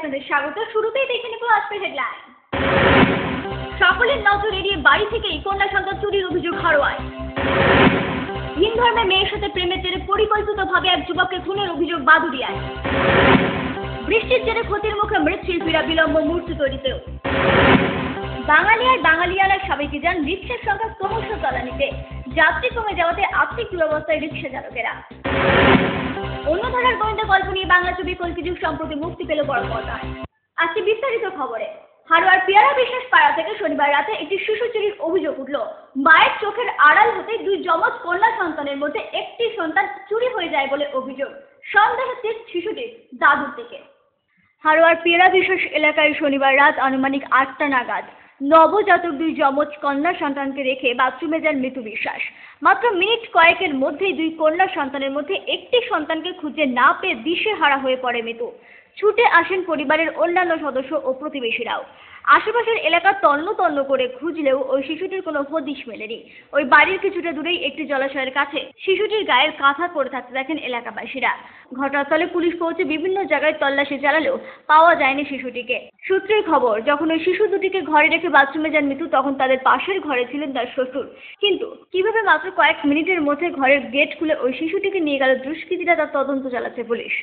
আপনাদের স্বাগত। শুরুতেই দেখে নেব আজকের হেডলাইন। সকলের নজর এড়িয়ে বাড়ি থেকেই কন্যা সন্তান চুরির অভিযোগ হারোয়ায়। ভিন ধর্মের মেয়ের সাথে প্রেমের জেরে পরিকল্পিতভাবে এক যুবককে খুনের অভিযোগ বাদুড়িয়ায়। বৃষ্টির জেরে ক্ষতির মুখে মৃৎশিল্পীরা, বিলম্ব মূর্তি তৈরিতেও। বাঙালি আর বাঙালিয়ানার সাবেকি যান রিক্সার সংখ্যা ক্রমশ তলানিতে, যাত্রী কমে যাওয়াতে আর্থিক দুরবস্থায় রিক্সা চালকেরা। অন্য ধারার গোয়েন্দা গল্প নিয়ে বাংলা ছবি কল্কি যুগ সম্প্রতি মুক্তি পেল বড় পর্দায়। আজকে বিস্তারিত খবরে। হারোয়ার পিয়ারা বিশ্বাস পাড়া থেকে শনিবার রাতে একটি শিশু চুরির অভিযোগ উঠল। মায়ের চোখের আড়াল হতে দুই যমজ কন্যা সন্তানের মধ্যে একটি সন্তান চুরি হয়ে যায় বলে অভিযোগ। সন্দেহ শিশুটির দাদুর দিকে। হারোয়ার পিয়ারা বিশ্বাস এলাকায় শনিবার রাত আনুমানিক 8টা নাগাদ নবজাতক দুই যমজ কন্যা সন্তানকে রেখে বাথরুমে যান মৃত্যু বিশ্বাস। মাত্র মিনিট কয়েকের মধ্যেই দুই কন্যা সন্তানের মধ্যে একটি সন্তানকে খুঁজে না পেয়ে দিশেহারা হয়ে পড়ে মৃত্যু। ছুটে আসেন পরিবারের অন্যান্য সদস্য ও প্রতিবেশীরাও। আশেপাশের এলাকা তন্ন তন্ন করে খুঁজলেও ওই শিশুটির কোনো হদিশ মেলেনি। ওই বাড়ির কিছুটা দূরেই একটি জলাশয়ের কাছে শিশুটির গায়ের কাঁথা পড়ে থাকতে দেখেন এলাকাবাসীরা। ঘটনাস্থলে পুলিশ পৌঁছে বিভিন্ন জায়গায় তল্লাশি চালালেও পাওয়া যায়নি শিশুটিকে। সূত্রের খবর, যখন ওই শিশু দুটিকে ঘরে রেখে বাথরুমে যান মৃত্যু, তখন তাদের পাশের ঘরে ছিলেন তার শ্বশুর। কিন্তু কিভাবে মাত্র কয়েক মিনিটের মধ্যে ঘরের গেট খুলে ওই শিশুটিকে নিয়ে গেল দুষ্কৃতীরা, তার তদন্ত চালাচ্ছে পুলিশ।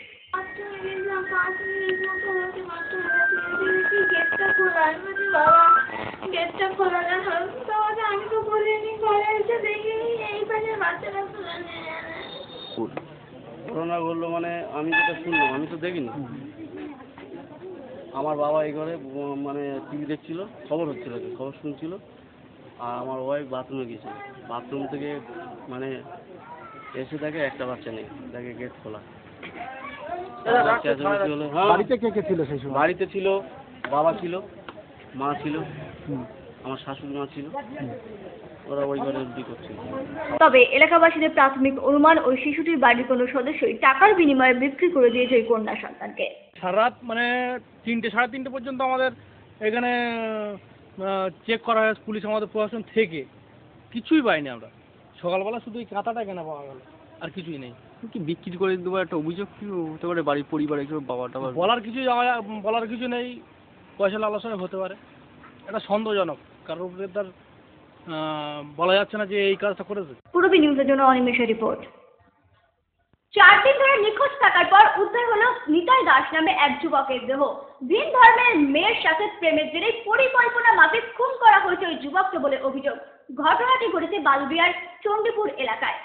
ঘটনা ঘটলো মানে আমি যেটা শুনলাম, আমি তো দেখিনি। আমার বাবা এই ঘরে মানে টিভি দেখছিল, খবর হচ্ছিল, খবর শুনছিল, আর আমার ওয়াইফ বাথরুমে গিয়েছিল। বাথরুম থেকে মানে এসে দেখে একটা বাচ্চা নেই, দেখে গেট খোলা। বাড়িতে কে কে ছিল সেই সময়? বাড়িতে ছিল বাবা ছিল, মা ছিল, আমার শাশুড়ি মা ছিল, ওরা ওই ঘরে রুটি করছিল। তবে এলাকাবাসীদের প্রাথমিক অনুমান, ওই শিশুটির বাড়ির কোনো সদস্যই টাকার বিনিময়ে বিক্রি করে দিয়েছে ওই কন্যা সন্তানকে। সারা রাত মানে 3টে সাড়ে 3টে পর্যন্ত আমাদের এখানে চেক করা হয় পুলিশ, আমাদের প্রশাসন থেকে কিছুই পাইনি আমরা। সকালবেলা শুধু এই কাঁথাটা কেনা পাওয়া গেল, আর কিছুই নেই। কি বিক্রি করে দেবো একটা অভিযোগ কি হতে পারে বাড়ির পরিবারে, কেউ বাবাটা বলার কিছু নেই, পয়সা লালসায় হতে পারে। এটা সন্দেহজনক, কারোর উপরে তার বলা যাচ্ছে না যে এই কাজটা করেছে। পূর্বী নিউজের জন্য অনিমেষের রিপোর্ট। 4 দিন ধরে নিখোঁজ থাকার পর উদ্ধার হলো নিতাই দাস নামে এক যুবকের দেহ। ভিন ধর্মের মেয়ের সাথে প্রেমের জেরে পরিকল্পনা মাফিক খুন করা হয়েছে ওই যুবককে বলে অভিযোগ। ঘটনাটি ঘটেছে বাদুড়িয়ার চণ্ডীপুর এলাকায়।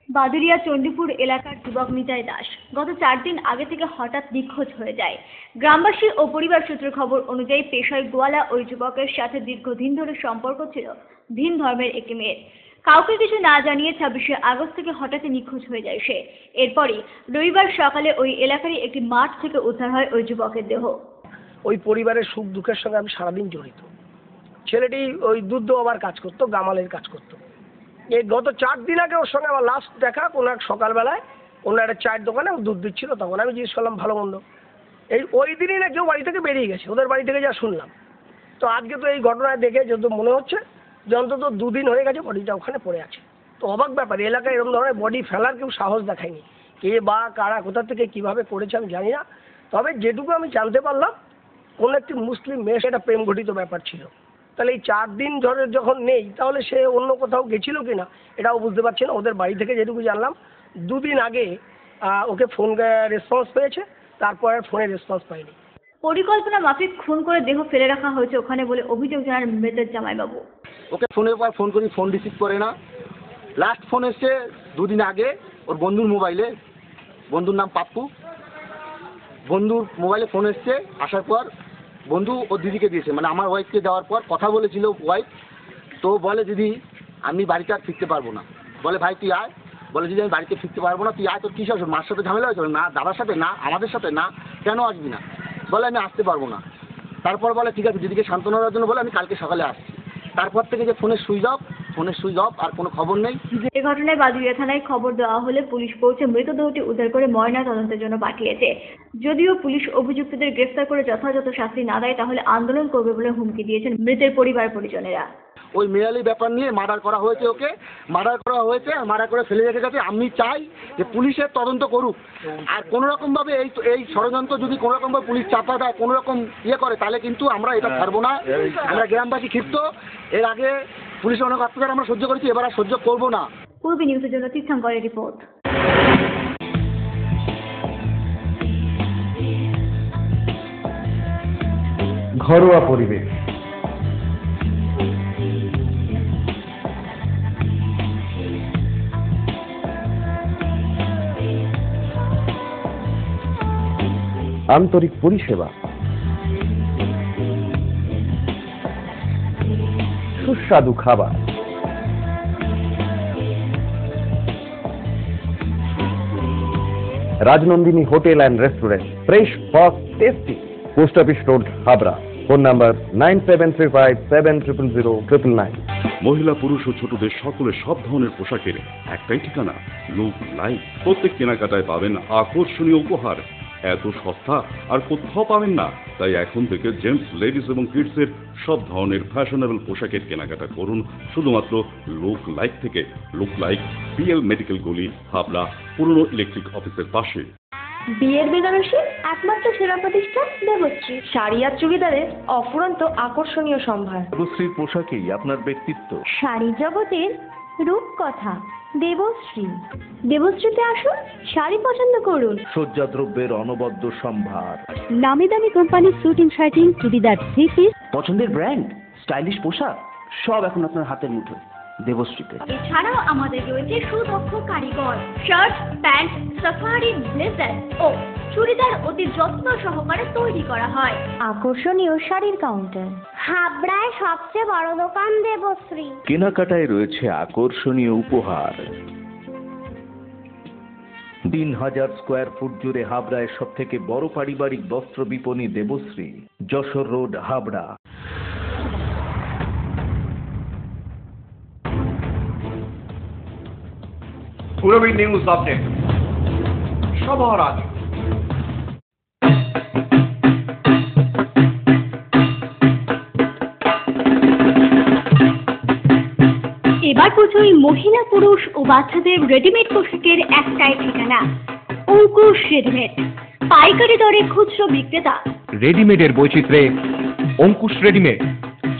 বাদুড়িয়া চণ্ডীপুর এলাকার যুবক নিতাই দাস গত 4 দিন আগে থেকে হঠাৎ নিখোঁজ হয়ে যায়। গ্রামবাসী ও পরিবার সূত্রের খবর অনুযায়ী পেশায় গোয়ালা ওই যুবকের সাথে দীর্ঘদিন ধরে সম্পর্ক ছিল ভিন ধর্মের একটি মেয়ের। কাউকে কিছু না জানিয়ে 26শে আগস্ট থেকে হঠাৎই নিখোঁজ হয়ে যায় সে। এরপরই রবিবার সকালে ওই এলাকারই একটি মাঠ থেকে উদ্ধার হয় ওই যুবকের দেহ। ওই পরিবারের সুখ দুঃখের সঙ্গে আমি সারাদিন জড়িত। ছেলেটি ওই দুধ দেওয়ার কাজ করতো, গামালের কাজ করতো। এই গত 4 দিন আগে ওর সঙ্গে আমার লাস্ট দেখা কোনো এক সকালবেলায় অন্য একটা চায়ের দোকানে দুধ দিচ্ছিল। তখন আমি জিজ্ঞেস করলাম ভালো মন্দ। ওই দিনই না কেউ বাড়ি থেকে বেরিয়ে গেছে, ওদের বাড়ি থেকে যা শুনলাম। তো আজকে তো এই ঘটনায় দেখে যত মনে হচ্ছে যে অন্তত 2 দিন হয়ে গেছে বডিটা ওখানে পড়ে আছে। তো অবাক ব্যাপার, এলাকায় এরকম ধরনের বডি ফেলার কেউ সাহস দেখায়নি। কে বা কারা কোথা থেকে কিভাবে করেছে আমি জানি না। তবে যেটুকু আমি জানতে পারলাম, কোনো একটি মুসলিম মেয়ে, সেটা প্রেম ঘটিত ব্যাপার ছিল। তাহলে এই 4 দিন ধরে যখন নেই, তাহলে সে অন্য কোথাও গেছিল কিনা এটাও বুঝতে পারছি না। ওদের বাড়ি থেকে যেটুকু জানলাম, 2 দিন আগে ওকে ফোন রেসপন্স পেয়েছে, তারপর আর ফোনে রেসপন্স পাইনি। পরিকল্পনা মাফিক খুন করে দেহ ফেলে রাখা হয়েছে ওখানে বলে অভিযোগ জানান মৃতের জামাইবাবু। ওকে ফোনের পর ফোন করি, ফোন রিসিভ করে না। লাস্ট ফোন এসছে 2 দিন আগে ওর বন্ধুর মোবাইলে, বন্ধুর নাম পাপ্পু। বন্ধুর মোবাইলে ফোন এসছে, আসার পর বন্ধু ওর দিদিকে দিয়েছে, মানে আমার ওয়াইফকে দেওয়ার পর কথা বলেছিল ওয়াইফ। তো বলে দিদি আমি বাড়িতে আর ফিরতে পারবো না। বলে ভাই তুই আয়। বলে দিদি আমি বাড়িতে ফিরতে পারবো না, তুই আয়। তোর কী হয়েছে? মার সাথে ঝামেলা হয়েছে? না দাদার সাথে না, আমাদের সাথে না, কেন আসবি না? বলে আমি আসতে পারবো না। তারপর বলে ঠিক আছে, দিদিকে সান্ত্বনা দেওয়ার জন্য বলে আমি কালকে সকালে আসছি। তারপর থেকে যে ফোনের সুইচ অফ, ফোনের সুইচ অফ, আর কোনো খবর নেই। এ ঘটনায় বাদুড়িয়া থানায় খবর দেওয়া হলে পুলিশ পৌঁছে মৃতদেহটি উদ্ধার করে ময়না তদন্তের জন্য পাঠিয়েছে। যদিও পুলিশ অভিযুক্তদের গ্রেফতার করে যথাযথ শাস্তি না দেয় তাহলে আন্দোলন করবে বলে হুমকি দিয়েছেন মৃতের পরিবার পরিজনেরা। ওই মেয়ালি ব্যাপার নিয়ে মার্ডার করা হয়েছে, ওকে মার্ডার করা হয়েছে, মার্ডার করে ফেলে রেখে গেছে। আমি চাই যে পুলিশের তদন্ত করুক, আর কোনো রকমভাবে এই ষড়যন্ত্র যদি কোনো রকমভাবে পুলিশ চাপা দেয়, কোনো রকম ইয়ে করে, তাহলে কিন্তু আমরা এটা ছাড়বো না। আমরা গ্রামবাসী ক্ষিপ্ত, এর আগে পুলিশের অনেক অত্যাচার আমরা সহ্য করেছি, এবার আর সহ্য করবো না। পূর্বী নিউজের জন্য তীর্থঙ্করের রিপোর্ট। ঘরোয়া পরিবেশ, আন্তরিক পরিষেবা, সুস্বাদু খাবার, Rajnandini hotel and restaurant, fresh, fast, tasty. Post office road, Habra. Phone number 9735700999। মহিলা, পুরুষ ও ছোটদের সকলের সব ধরনের পোশাকের একটাই ঠিকানা, লুক লাইক। প্রত্যেক কেনাকাটায় পাবেন আকর্ষণীয় উপহার। এত সস্তা আর কোথাও পাবেন না। তাই এখন থেকে জেন্টস, লেডিস এবং কিডসের সব ধরনের ফ্যাশনেবল পোশাকের কেনাকাটা করুন শুধুমাত্র লুক লাইক থেকে। লুক লাইক, পিএল মেডিকেল গলি, হাবড়া, পুরনো ইলেকট্রিক অফিসের পাশে। বিয়ের বেনারসি একমাত্র সেরা প্রতিষ্ঠান দেবশ্রী। শাড়ি আর চুড়িদারের অফুরন্ত আকর্ষণীয় সম্ভার। দেবশ্রীর পোশাকেই আপনার ব্যক্তিত্ব। শাড়ি জগতের রূপকথা দেবশ্রী। দেবশ্রীতে আসুন, শাড়ি পছন্দ করুন। সজ্জাদ্রব্যের অনবদ্য সম্ভার। নামি দামি কোম্পানির শুটিং শার্টিং, চুড়িদার, থ্রি পিস, পছন্দের ব্র্যান্ড, স্টাইলিশ পোশাক সব এখন আপনার হাতের মুঠোয় দেবশ্রীতে। এছাড়াও আমাদের রয়েছে সুদক্ষ কারিগর। শার্ট, প্যান্ট, সাফারি, ব্লেজার ও চুড়িদার অতি যত্ন সহকারে তৈরি করা হয়। আকর্ষণীয় শাড়ির কাউন্টার। হাবড়ায় সবচেয়ে বড় দোকান দেবশ্রী। কেনাকাটায় রয়েছে আকর্ষণীয় উপহার। 3000 স্কোয়ার ফুট জুড়ে হাবড়ায় সব থেকে বড় পারিবারিক বস্ত্র বিপণী Debashree, Jessore road, Habra. Purbi news update সবার আগে। এবার পুজোয় মহিলা, পুরুষ ও বাচ্চাদের রেডিমেড পোশাকের একটাই ঠিকানা, অঙ্কুশ রেডিমেড। পাইকারি দরে খুচরো বিক্রেতা। রেডিমেডের বৈচিত্র্যে অঙ্কুশ রেডিমেড,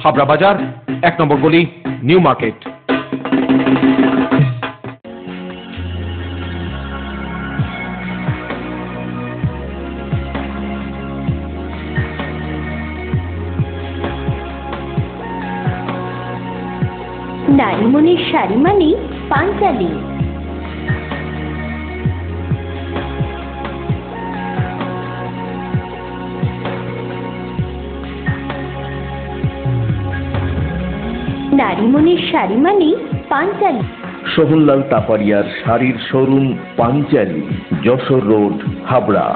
হাবড়া বাজার, 1 নম্বর গলি, নিউ মার্কেট। নারীমণির শাড়ি মানে পাঞ্চালী। নারীমণির শাড়ি মানে পাঞ্চালী। সোহনলাল তাপারিয়ার শাড়ির শোরুম, পাঞ্চালী, যশোর রোড, হাবড়া।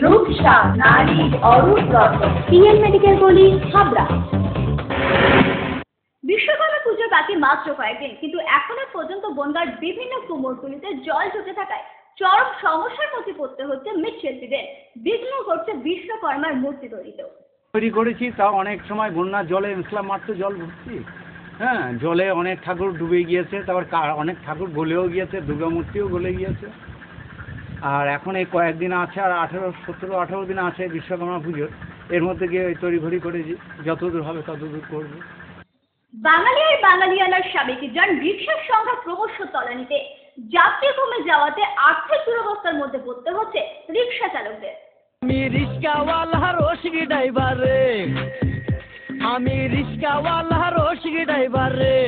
রূপসা নারীর অরূপ রত্ন, পিএল মেডিকেল গলি, হাবড়া। বিশ্বকর্মা পুজোর বাকি মাত্র কয়েকদিন, কিন্তু এখনো পর্যন্ত বনগাঁর বিভিন্ন কুমোরটুলিতে জল ঢুকে থাকায় চরম সমস্যার মধ্যে পড়তে হচ্ছে মৃৎশিল্পীদের। বিঘ্ন ঘটছে বিশ্বকর্মার মূর্তি তৈরি করেছি, তাও অনেক সময় বন্যার জলে ইসলাম মাত্র জল ভর্তি। হ্যাঁ, জলে অনেক ঠাকুর ডুবে গিয়েছে, তারপর অনেক ঠাকুর গলেও গিয়েছে, দুর্গা মূর্তিও গলে গিয়েছে। আর এখন এই কয়েকদিন আছে, আর 17-18 দিন আছে বিশ্বকর্মা পুজো। এর মধ্যে গিয়ে তড়িঘড়ি করে যতদূর হবে ততদূর করবো। বাঙালি আর বাঙালিয়ানার সাবেকি যান রিক্সার সংখ্যা ক্রমশ তলানিতে। যাত্রী কমে যাওয়াতে আর্থিক দুরবস্থার মধ্যে পড়তে হচ্ছে রিক্সা চালকদের। আমি রিক্সাওয়ালা রসিক ড্রাইভার রে, আমি রিক্সাওয়ালা রসিক ড্রাইভার রে,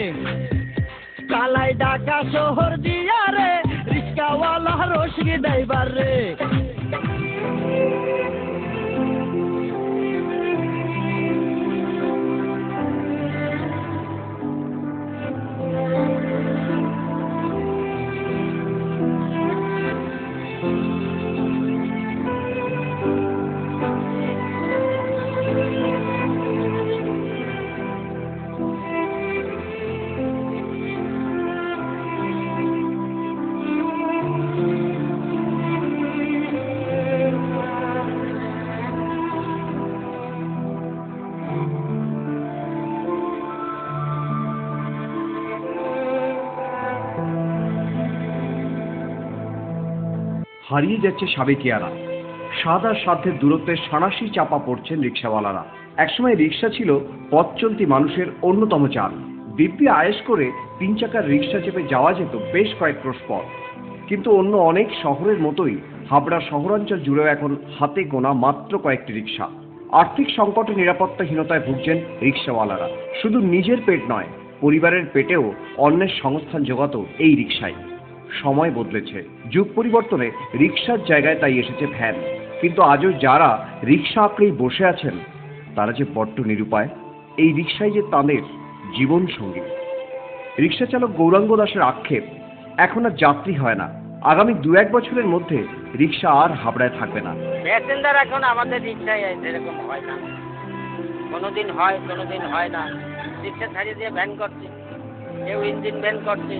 কালাই ঢাকা শহর দিয়া রে, রিক্সাওয়ালা রসিক ড্রাইভার রে। হারিয়ে যাচ্ছে সাবেকিয়ারা। স্বাদ আর সাধ্যের দূরত্বে সাঁড়াশি চাপা পড়ছেন রিক্সাওয়ালারা। একসময় রিক্সা ছিল পথ চলতি মানুষের অন্যতম চাল। দিব্যি আয়েশ করে 3 চাকার রিক্সা চেপে যাওয়া যেত বেশ কয়েক ক্রোশ পথ। কিন্তু অন্য অনেক শহরের মতোই হাবড়া শহরাঞ্চল জুড়েও এখন হাতে গোনা মাত্র কয়েকটি রিক্সা। আর্থিক সংকটে নিরাপত্তাহীনতায় ভুগছেন রিক্সাওয়ালারা। শুধু নিজের পেট নয়, পরিবারের পেটেও অন্যের সংস্থান জোগাতো এই রিক্সায়। সময় বদলেছে, যুগ পরিবর্তনে রিক্সার জায়গায় তাই এসেছে ভ্যান। কিন্তু আজও যারা রিক্সা আঁকড়েই বসে আছেন তারা যে বড্ড নিরুপায়। এই রিক্সাই যে তাদের জীবন সঙ্গী। রিক্সা চালক গৌরাঙ্গ দাসের আক্ষেপ, এখন আর যাত্রী হয় না। আগামী 2-1 বছরের মধ্যে রিক্সা আর হাবড়ায় থাকবে না। প্যাসেঞ্জার এখন আমাদের রিক্সায় এরকম হয় না, কোনোদিন হয় কোনোদিন হয় না। রিক্সা ছাড়িয়ে দিয়ে ভ্যান করছে, কেউ ইঞ্জিন ভ্যান করছে,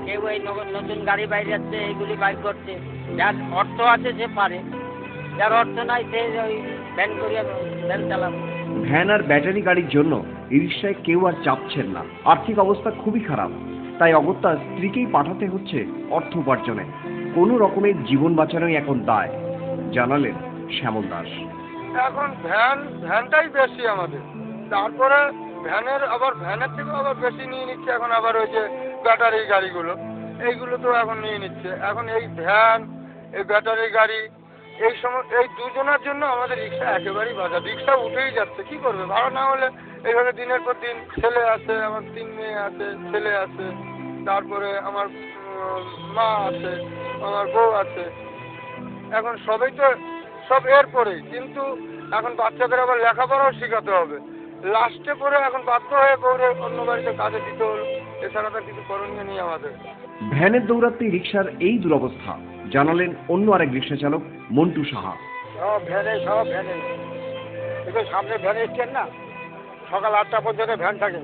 কেউ এই নতুন গাড়ি বাইরে যাচ্ছে, এইগুলি বাইর করছে। যার অর্থ আছে সে পারে, যার অর্থ নাই সে ওই ভ্যান করিয়া ভ্যান চালাবে। ভ্যান আর ব্যাটারি গাড়ির জন্য এই রিক্সায় কেউ আর চাপছেন না। আর্থিক অবস্থা খুবই খারাপ, তাই অগত্যা স্ত্রীকেই পাঠাতে হচ্ছে অর্থ উপার্জনে। কোনো রকমের জীবন বাঁচানোই এখন দায়, জানালেন শ্যামল দাস। এখন ভ্যানটাই বেশি আমাদের, তারপরে ভ্যানের থেকে আবার বেশি নিয়ে নিচ্ছে এখন আবার ওই যে ব্যাটারি গাড়িগুলো, এইগুলো তো এখন নিয়ে নিচ্ছে। এখন এই ভ্যান, এই ব্যাটারি গাড়ি, এই দুজনের জন্য আমাদের রিক্সা একেবারেই বাজার। রিক্সা উঠেই যাচ্ছে, কি করবে? ভাড়া না হলে এইভাবে দিনের পর দিন। ছেলে আছে, আমার 3 মেয়ে আছে, ছেলে আছে, তারপরে আমার মা আছে, আমার বউ আছে। এখন সবই তো সব এরপরেই, কিন্তু এখন বাচ্চাদের আবার লেখাপড়াও শেখাতে হবে। লাস্টে পরে এখন বাধ্য হয়ে বউরে অন্য বাড়িতে কাজে দিতে হলো, এছাড়া তার কিছু করণীয় নেই আমাদের। ভ্যানের দৌরাত্মেই রিক্সার এই দুরবস্থা, জানালেন অন্য আরেক রিক্সা চালক মন্টু সাহা। সব ভ্যানে এবার সামনে ভ্যান স্ট্যান্ড না, সকাল 8টা পর্যন্ত ভ্যান থাকে,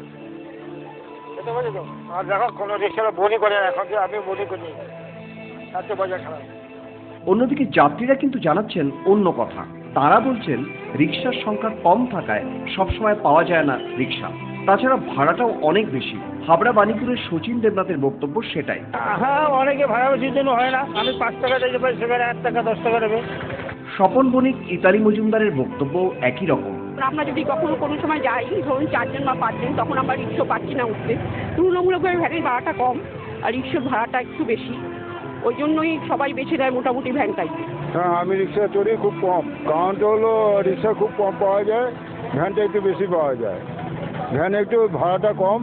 বুঝতে পারছি তো। আর দেখো কোনো রিক্সাটা বনি করে, এখন যে আমি বনি করি, এত বাজার খারাপ। অন্যদিকে যাত্রীরা কিন্তু জানাচ্ছেন অন্য কথা। তারা বলছেন রিক্সার সংখ্যা কম থাকায় সবসময় পাওয়া যায় না রিক্সা। তাছাড়া ভাড়াটাও অনেক বেশি। হাবড়া বাণীপুরের শচীন দেবনাথের বক্তব্য সেটাই। হ্যাঁ, অনেকে ভাড়া বেশির জন্য হয় না। আমি 5 টাকা দিতে পারি, সেখানে 8 টাকা 10 টাকা দেবে। স্বপন বণিক ইতালি মজুমদারের বক্তব্য একই রকম। আমরা যদি কখনো কোনো সময় যাই, ধরুন 4 জন বা 5 জন, তখন আমরা রিক্সা পাচ্ছি না উঠতে। তুলনামূলকভাবে ভ্যানের ভাড়াটা কম আর রিক্সার ভাড়াটা একটু বেশি, ওই জন্যই সবাই বেছে নেয় মোটামুটি ভ্যানটাই। হ্যাঁ, আমি রিক্সা চড়ি খুব কম, কারণটা হলো রিক্সা খুব কম পাওয়া যায়, ভ্যানটা একটু বেশি পাওয়া যায়। ভ্যান একটু ভাড়াটা কম।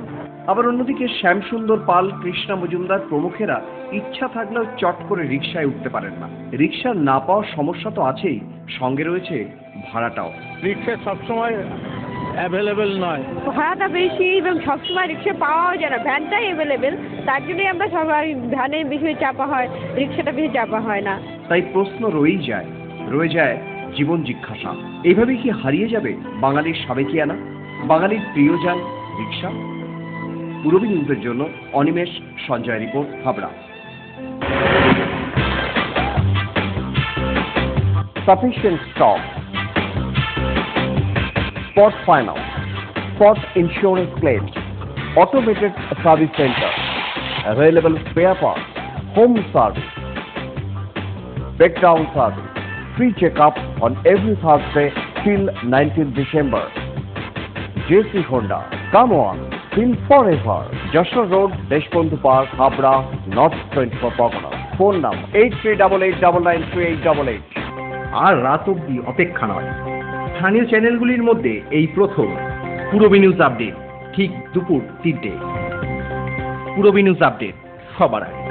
আবার অন্যদিকে শ্যামসুন্দর পাল, কৃষ্ণা মজুমদার প্রমুখেরা ইচ্ছা থাকলেও চট করে রিক্সায় উঠতে পারেন না। রিক্সা না পাওয়ার সমস্যা তো আছেই, সঙ্গে রয়েছে ভাড়াটাও। রিক্সা সবসময় অ্যাভেলেবেল নয়, ভাড়াটা বেশি এবং সবসময় রিক্সা পাওয়াও যায় না। ভ্যানটাই অ্যাভেলেবেল, তার জন্যই আমরা সবাই ভ্যানে বেশি চাপা হয়, রিক্সাটা বেশি চাপা হয় না। তাই প্রশ্ন রয়ে যায় জীবন জিজ্ঞাসা, এইভাবে কি হারিয়ে যাবে বাঙালির সাবেকিয়ানা, বাঙালির প্রিয়জান রিক্সা? পূরবী নিউজের জন্য Animesh Sanjay report, Habra. Sufficient stock. Spot Finance, Spot Insurance Claims, Automated Service Center, Available Spare Parts, Home Service, Breakdown Service, Free Checkup on every Thursday till 19th December. JC Honda, come on, feel forever. Joshua Road, Deshbandhu Park, Habra, North 24 Pargana. Phone number 8388993888. আর রাত অবধি অপেক্ষা নয়, স্থানীয় চ্যানেলগুলির মধ্যে এই প্রথম Purabi news update, ঠিক দুপুর 3টে। পূরবী নিউজ আপডেট সবার আগে।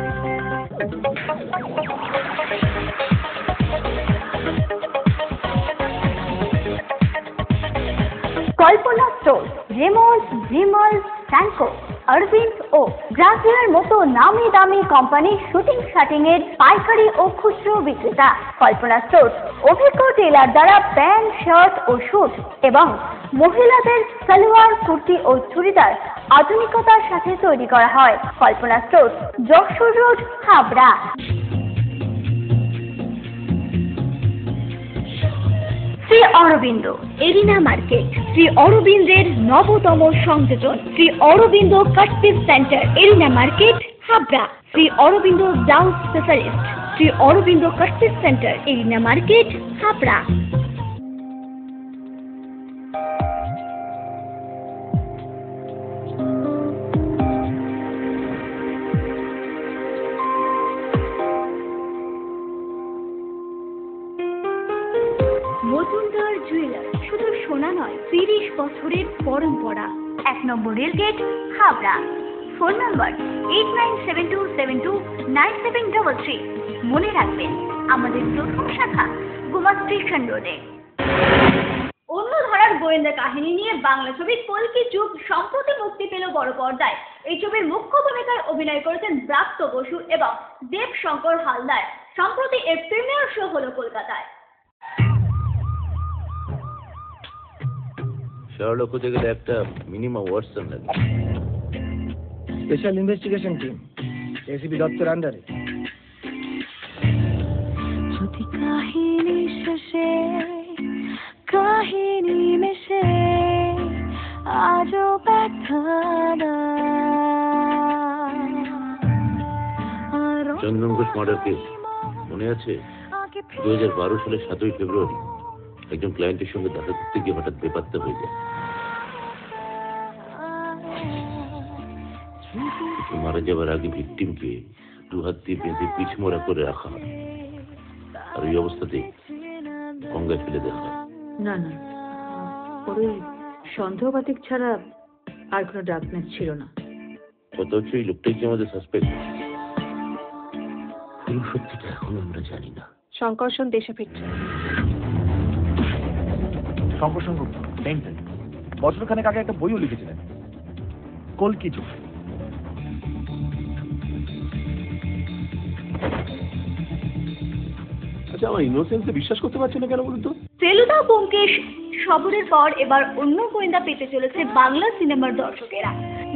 কল্পনা স্টোর, রেমন্ড, ভিমল, স্যানকো, অরবিন্দ ও ব্রাজিলের মতো নামি দামি কোম্পানির শুটিং শাটিং এর পাইকারি ও খুচরো বিক্রেতা। কল্পনা স্টোর অভিজ্ঞ টেলার দ্বারা প্যান্ট, শার্ট ও স্যুট এবং মহিলাদের সালোয়ার, কুর্তি ও চুড়িদার আধুনিকতার সাথে তৈরি করা হয়। Kalpana store, Jessore road, Habra. Shri Aurobindo arena market, Shri অরবিন্দের নবতম সংযোজন, Shri Aurobindo cut piece centre, arena market, Habra. Shri Aurobindo blouse specialist, Shri Aurobindo cut piece centre, arena market, Habra. Majumdar jeweller, শুধু সোনা নয়, 30 বছরের পরম্পরা। 1 নম্বর রেলগেট, হাবড়া। Phone number 8972729733। মনে রাখবেন, আমাদের প্রথম শাখা গোমা স্টেশন রোডে। অন্য ধারার গোয়েন্দা কাহিনী নিয়ে বাংলা ছবি কল্কি যুগ সম্প্রতি মুক্তি পেল বড় পর্দায়। এই ছবির মুখ্য ভূমিকায় অভিনয় করেছেন ব্রাত্য বসু এবং দেব শঙ্কর হালদার। সম্প্রতি এর প্রিমিয়ার শো হলো কলকাতায়। শার্লক হতে গেলে একটা মিনিমাম ওয়াটসন লাগে। স্পেশাল ইনভেস্টিগেশন টিম, এসিপি দত্তের আন্ডারে। যদি কাহিনী শেষে কাহিনী মেশে আজও ব্যথা চন্দন ঘোষ মার্ডার কেস মনে আছে? 2012 সালের 7ই ফেব্রুয়ারি একজন ক্লায়েন্টের সঙ্গে দেখা করতে গিয়ে হঠাৎ বেপাত্তা হয়ে যায়। মারা যাবার আগে ভিকটিমকে 2 হাত দিয়ে বেঁধে পিছমরা করে রাখা হয়, আর ওই অবস্থাতেই গঙ্গায় ফেলে দেওয়া হয়। না না, ওর সন্দেহবাতিক ছাড়া আর কোনো ডার্কনেস ছিল না। কথা হচ্ছে এই লোকটাই কি আমাদের সাসপেক্ট? পুরো সত্যিটা এখন আমরা জানি না। শঙ্কর্ষণ দেশে ফিরছে। শঙ্কর সেম টাইম বছরখানেক আগে একটা বইও লিখেছিলেন, কল্কি যুগ। আচ্ছা, আমার ইনোসেন্সে বিশ্বাস করতে পারছি না কেন বলুন তো? ফেলুদা ব্যোমকেশ সফরের পর এবার অন্য গোয়েন্দা পেতে চলেছে বাংলা সিনেমার দর্শকেরা।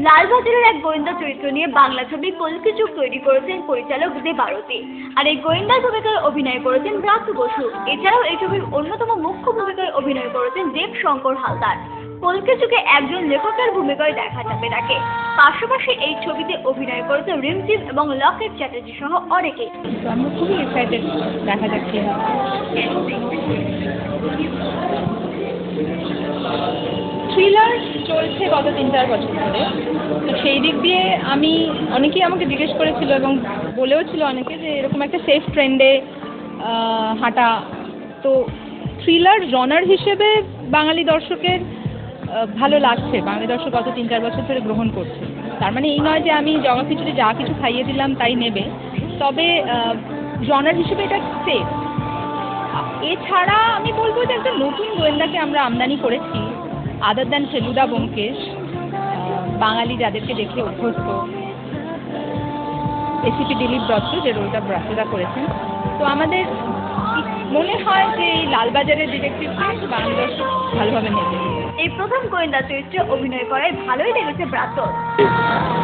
লালবাজারের এক গোয়েন্দা চরিত্র নিয়ে বাংলা ছবি কল্কি যুগ তৈরি করেছেন পরিচালক দেবারতী। আর এই গোয়েন্দার ভূমিকায় অভিনয় করেছেন ব্রাত্য বসু। এছাড়াও এই ছবির অন্যতম মুখ্য ভূমিকায় অভিনয় করেছেন দেব শঙ্কর হালদার। কল্কি যুগে একজন লেখকের ভূমিকায় দেখা যাবে তাকে। পাশাপাশি এই ছবিতে অভিনয় করেছে রিমঝিম এবং লকেট চ্যাটার্জি সহ অনেকে। আমরা খুবই এক্সাইটেড, দেখা যাক কি হয়। থ্রিলার চলছে গত 3-4 বছর ধরে, তো সেই দিক দিয়ে অনেকেই আমাকে জিজ্ঞেস করেছিল এবং বলেও ছিল অনেকে যে এরকম একটা সেফ ট্রেন্ডে হাঁটা। তো থ্রিলার জনার হিসেবে বাঙালি দর্শকের ভালো লাগছে, বাঙালি দর্শক গত 3-4 বছর ধরে গ্রহণ করছে। তার মানে এই নয় যে আমি জগা খিচুড়ি যা কিছু খাইয়ে দিলাম তাই নেবে, তবে জনার হিসেবে এটা সেফ। এছাড়া আমি বলবো যে একটা নতুন গোয়েন্দাকে আমরা আমদানি করেছি, আদার দ্যান ফেলুদা ব্যোমকেশ। বাঙালি যাদেরকে দেখে অভ্যস্ত, এসিপি দিলীপ দত্ত যে রোলটা ব্রাত্যদা করেছেন। তো আমাদের মনে হয় যে এই লালবাজারের ডিটেকটিভকে বাঙালি দর্শক ভালোভাবে নেবে। এই প্রথম গোয়েন্দা চরিত্রে অভিনয় করায় ভালোই লেগেছে ব্রাত্য।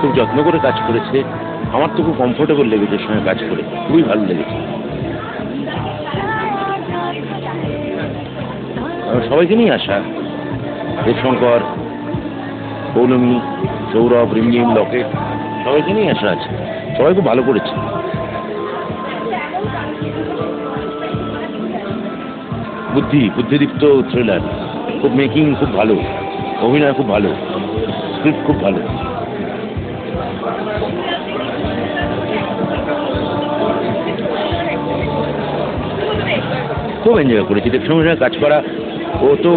খুব যত্ন করে কাজ করেছে, আমার তো খুব কমফোর্টেবল লেগেছে সঙ্গে কাজ করে, খুবই ভালো লেগেছে। সবাইকে নিয়ে আসা, দেবশঙ্কর, পৌলমী, সৌরভ, রিমঝিম, লকেট, সবাইকে নিয়ে আসা আছে। সবাই খুব ভালো করেছে। বুদ্ধিদীপ্ত থ্রিলার, খুব মেকিং খুব ভালো, অভিনয় খুব ভালো, স্ক্রিপ্ট খুব ভালো। খুব এনজয় করেছি দেব সঙ্গে কাজ করা। ও তো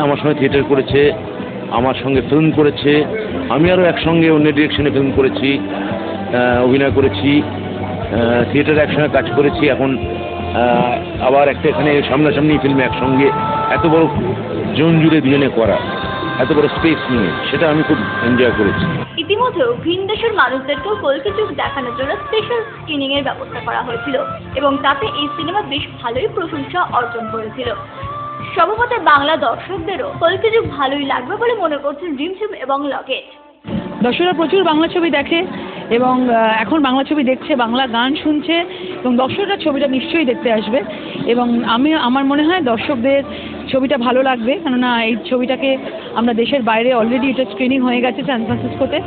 আমার সঙ্গে থিয়েটার করেছে, আমার সঙ্গে ফিল্ম করেছে, আমি আরও একসঙ্গে অন্য ডিরেকশনে ফিল্ম করেছি, অভিনয় করেছি, থিয়েটারে একসঙ্গে কাজ করেছি। এখন আবার একটা এখানে সামনাসামনি ফিল্মে একসঙ্গে এত বড় জোন জুড়ে দুজনে করা এত বড় স্পেস নিয়ে, সেটা আমি খুব এনজয় করেছি। ইতিমধ্যেও ভিন দেশের মানুষদেরকেও কলকি যুগ দেখানোর জন্য স্পেশাল স্ক্রিনিং এর ব্যবস্থা করা হয়েছিল এবং তাতে এই সিনেমা বেশ ভালোই প্রশংসা অর্জন করেছিল। সম্ভবত বাংলা দর্শকদেরও কলকি যুগ ভালোই লাগবে বলে মনে করছেন রিমঝিম এবং লকেট। দর্শকরা প্রচুর বাংলা ছবি দেখে এবং এখন বাংলা ছবি দেখছে, বাংলা গান শুনছে এবং দর্শকরা ছবিটা নিশ্চয়ই দেখতে আসবে এবং আমার মনে হয় দর্শকদের ছবিটা ভালো লাগবে, কেননা এই ছবিটাকে আমরা দেশের বাইরে অলরেডি এটা স্ক্রিনিং হয়ে গেছে সান ফ্রান্সিসকোতে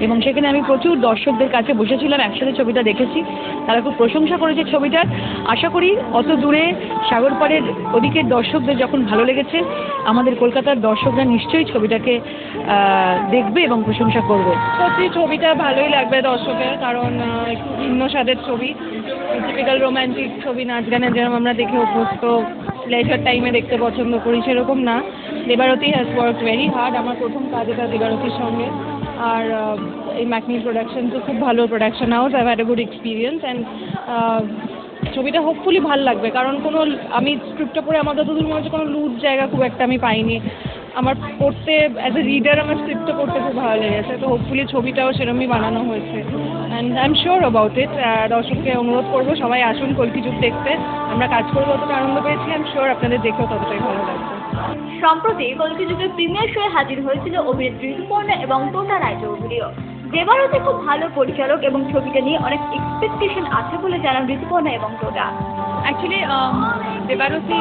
এবং সেখানে আমি প্রচুর দর্শকদের কাছে বসেছিলাম, একসাথে ছবিটা দেখেছি, তারা খুব প্রশংসা করেছে ছবিটার। আশা করি অত দূরে সাগর পাড়ের ওদিকের দর্শকদের যখন ভালো লেগেছে, আমাদের কলকাতার দর্শকরা নিশ্চয়ই ছবিটাকে দেখবে এবং প্রশংসা করবে। সত্যি ছবিটা ভালোই লাগবে দর্শকের, কারণ একটু ভিন্ন স্বাদের ছবি, টিপিক্যাল রোম্যান্টিক ছবি, নাচ গানের যেরকম আমরা দেখে অভ্যস্ত, লেজার টাইমে দেখতে পছন্দ করি সেরকম না। Debarati has work very hard, আমার প্রথম কাজ এটা দেবারতীর সঙ্গে, আর এই ম্যাকনি প্রোডাকশন তো খুব ভালো production house, I had a good experience and ছবিটা হোপফুলি ভাল লাগবে, কারণ কোনো আমি স্ক্রিপ্টটা পড়ে আমার যতদূর মনে হচ্ছে কোনো লুজ জায়গা খুব একটা আমি পাইনি। আমার পড়তে অ্যাজ এ রিডার আমার স্ক্রিপ্টটা পড়তে খুব ভালো লেগেছে, তো হোপফুলি ছবিটাও সেরকমই বানানো হয়েছে and I am sure about it. দর্শককে অনুরোধ করবো সবাই আসুন কলকি যুগ দেখতে, আমরা কাজ করে যতটা আনন্দ পেয়েছি আই এম শিওর আপনাদের দেখেও ততটাই ভালো লাগবে। সম্প্রতি কলকি যুগের প্রিমিয়ার শোয়ে হাজির হয়েছিল অভিনেত্রী ঋতুপর্ণা এবং টোটা রায়চৌধুরীও। দেবারতী খুব ভালো পরিচালক এবং ছবিটা নিয়ে অনেক এক্সপেকটেশন আছে বলে জানান ঋতুপর্ণা এবং টোটা। অ্যাকচুয়ালি দেবারতী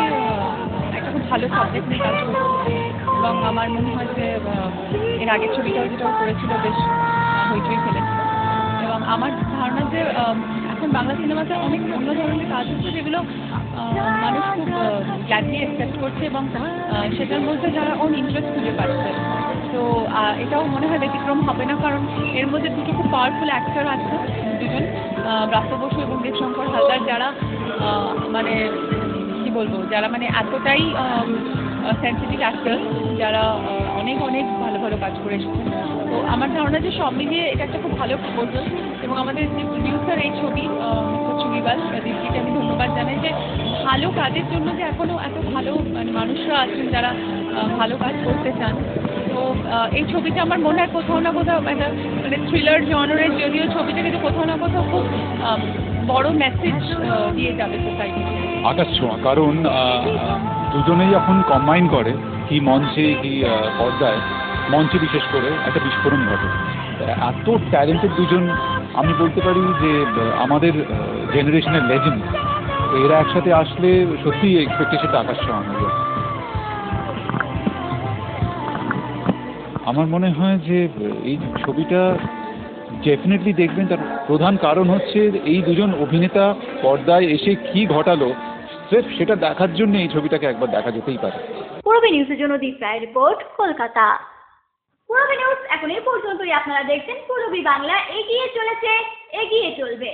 একটা খুব ভালো সাবজেক্ট নিয়ে কাজ করছে এবং আমার মনে হয় যে এর আগের ছবিটাও যেটাও করেছিল বেশ হইচই ফেলেছিল এবং আমার ধারণা যে এখন বাংলা সিনেমাতে অনেক অন্য ধরনের কাজ হচ্ছে যেগুলো মানুষ খুব গ্ল্যাডলি অ্যাকসেপ্ট করছে এবং সেটার মধ্যে যারা অনেক ইন্টারেস্ট খুঁজে পাচ্ছে। তো এটাও মনে হয় ব্যতিক্রম হবে না, কারণ এর মধ্যে দুটো খুব পাওয়ারফুল অ্যাক্টর আছে, দুজন ব্রাত্য বসু এবং দেবশঙ্কর হালদার, যারা মানে কি বলবো, যারা মানে এতটাই সেন্সিটিভ অ্যাক্টর, যারা অনেক অনেক ভালো ভালো কাজ করে এসেছেন। তো আমার ধারণা যে সব মিলিয়ে এটা একটা খুব ভালো প্রপোজাল এবং আমাদের যে প্রডিউসার এই ছবি চুরিবাল দীপ্তিকে আমি ধন্যবাদ জানাই যে ভালো কাজের জন্য যে এখনও এত ভালো মানে মানুষরা আছেন যারা ভালো কাজ করতে চান। তো এই ছবিটা আমার মনে হয় কোথাও না কোথাও একটা মানে থ্রিলার জনরের যদিও ছবিটা কিন্তু কোথাও না কোথাও খুব বড় মেসেজ দিয়ে যাবে সোসাইটিকে। আকাশ ছোঁয়া, কারণ দুজনেই যখন কম্বাইন করে, কি মঞ্চে কি পর্দায়, মঞ্চে বিশেষ করে একটা বিস্ফোরণ ঘটে। এত ট্যালেন্টেড দুজন, আমি বলতে পারি যে আমাদের জেনারেশনের লেজেন্ড, এরা একসাথে আসলে সত্যি এক্সপেকটেশনটা আকাশ ছোঁয়া হয়ে যায়। আমার মনে হয় যে এই ছবিটা ডেফিনেটলি দেখবেন, তার প্রধান কারণ হচ্ছে এই দুজন অভিনেতা পর্দায় এসে কি ঘটালো, স্রেফ সেটা দেখার জন্য এই ছবিটাকে একবার দেখা যেতেই পারে। পূরবী নিউজের জন্য দীপ রায়ের রিপোর্ট, কলকাতা। পূরবী নিউজ এখন এই পর্যন্তই। আপনারা দেখছেন পূরবী বাংলা, এগিয়ে চলেছে, এগিয়ে চলবে।